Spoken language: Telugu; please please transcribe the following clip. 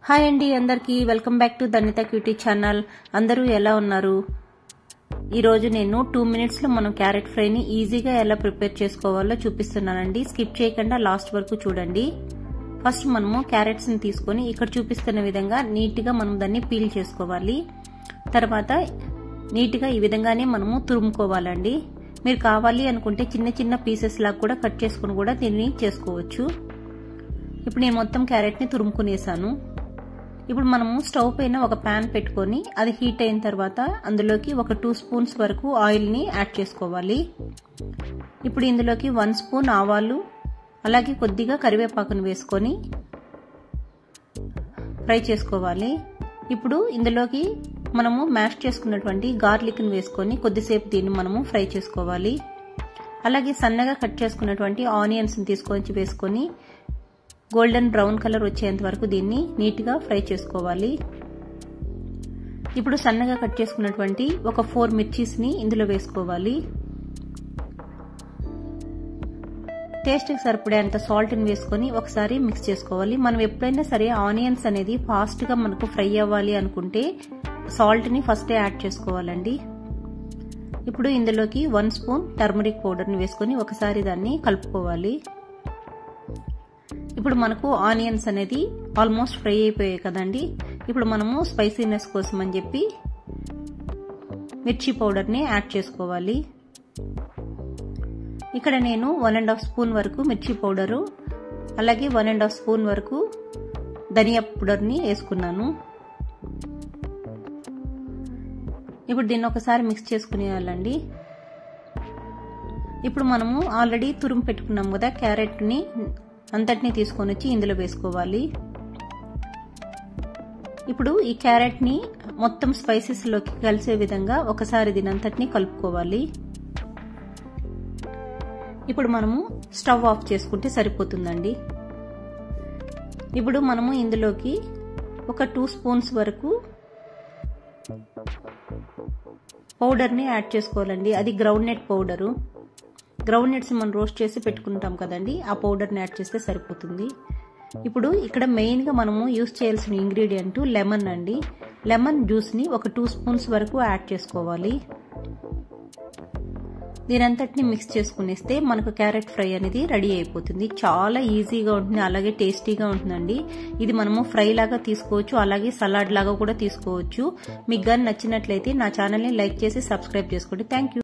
హాయ్ అండి అందరికీ వెల్కమ్ బ్యాక్ టు ధన్యత క్యూటీ ఛానల్. అందరూ ఎలా ఉన్నారు? ఈ రోజు నేను 2 మినిట్స్ లో మనం క్యారెట్ ఫ్రై ని ఈజీగా ఎలా ప్రిపేర్ చేసుకోవాలో చూపిస్తున్నానండి. స్కిప్ చేయకుండా లాస్ట్ వరకు చూడండి. ఫస్ట్ మనము క్యారెట్స్ ని తీసుకొని ఇక్కడ చూపిస్తున్న విధంగా నీట్ గా మనం దాన్ని పీల్ చేసుకోవాలి. తర్వాత నీట్ గా ఈ విధంగానే మనము తురుముకోవాలండి. మీరు కావాలి అనుకుంటే చిన్న చిన్న పీసెస్ లాగా కూడా కట్ చేసుకుని కూడా దీన్ని చేసుకోవచ్చు. ఇప్పుడు నేను మొత్తం క్యారెట్ ని తురుముకునేసాను. ఇప్పుడు మనము స్టవ్ పైన ఒక ప్యాన్ పెట్టుకొని అది హీట్ అయిన తర్వాత అందులోకి ఒక 2 స్పూన్స్ వరకు ఆయిల్ ని యాడ్ చేసుకోవాలి. ఇప్పుడు ఇందులోకి 1 స్పూన్ ఆవాలు అలాగే కొద్దిగా కరివేపాకును వేసుకొని ఫ్రై చేసుకోవాలి. ఇప్పుడు ఇందులోకి మనము మ్యాష్ చేసుకున్నటువంటి గార్లిక్ ని వేసుకొని కొద్దిసేపు దీన్ని మనము ఫ్రై చేసుకోవాలి. అలాగే సన్నగా కట్ చేసుకున్నటువంటి ఆనియన్స్ ని తీసుకొని వేసుకొని గోల్డెన్ బ్రౌన్ కలర్ వచ్చేంత వరకు దీన్ని నీట్ గా ఫ్రై చేసుకోవాలి. ఇప్పుడు సన్నగా కట్ చేసుకున్నటువంటి ఒక 4 మిర్చీస్ ని ఇందులో వేసుకోవాలి. టేస్ట్ కి సరిపడేంత సాల్ట్ ని వేసుకొని ఒకసారి మిక్స్ చేసుకోవాలి. మనం ఎప్పుడైనా సరే ఆనియన్స్ అనేది ఫాస్ట్ గా మనకు ఫ్రై అవ్వాలి అనుకుంటే సాల్ట్ ని ఫస్ట్ యాడ్ చేసుకోవాలండి. ఇప్పుడు ఇందులోకి 1 స్పూన్ టర్మరిక్ పౌడర్ ని వేసుకొని ఒకసారి దాన్ని కలుపుకోవాలి. ఇప్పుడు మనకు ఆనియన్స్ అనేది ఆల్మోస్ట్ ఫ్రై అయిపోయాయి కదండి. ఇప్పుడు మనము స్పైసీనెస్ కోసం అని చెప్పి మిర్చి పౌడర్ ని యాడ్ చేసుకోవాలి. ఇక్కడ నేను 1.5 స్పూన్ వరకు మిర్చి పౌడరు అలాగే 1.5 స్పూన్ వరకు ధనియా పౌడర్ ని వేసుకున్నాను. ఇప్పుడు దీన్ని ఒకసారి మిక్స్ చేసుకునేయాలండి. ఇప్పుడు మనము ఆల్రెడీ తురుము పెట్టుకున్నాం కదా క్యారెట్ ని అంతటిని తీసుకొని వచ్చి ఇందులో వేసుకోవాలి. ఇప్పుడు ఈ క్యారెట్ ని మొత్తం స్పైసెస్ లోకి కలిసే విధంగా ఒకసారి దీనంతటిని కలుపుకోవాలి. ఇప్పుడు మనము స్టవ్ ఆఫ్ చేసుకుంటే సరిపోతుందండి. ఇప్పుడు మనము ఇందులోకి ఒక 2 స్పూన్స్ వరకు పౌడర్ ని యాడ్ చేసుకోవాలండి. అది ground nut powder. Ground nuts మనం రోస్ట్ చేసి పెట్టుకుంటాం కదండి, ఆ పౌడర్ని యాడ్ చేస్తే సరిపోతుంది. ఇప్పుడు ఇక్కడ మెయిన్ గా మనము యూజ్ చేయాల్సిన ఇంగ్రీడియంట్ లెమన్ అండి. లెమన్ జ్యూస్ ని ఒక 2 స్పూన్స్ వరకు యాడ్ చేసుకోవాలి. దీనంతటిని మిక్స్ చేసుకునేస్తే మనకు క్యారెట్ ఫ్రై అనేది రెడీ అయిపోతుంది. చాలా ఈజీగా ఉంటుంది, అలాగే టేస్టీగా ఉంటుందండి. ఇది మనము ఫ్రై లాగా తీసుకోవచ్చు, అలాగే సలాడ్ లాగా కూడా తీసుకోవచ్చు. మీకు గాని నచ్చినట్లయితే నా ఛానల్ ని లైక్ చేసి సబ్స్క్రైబ్ చేసుకోండి. Thank you.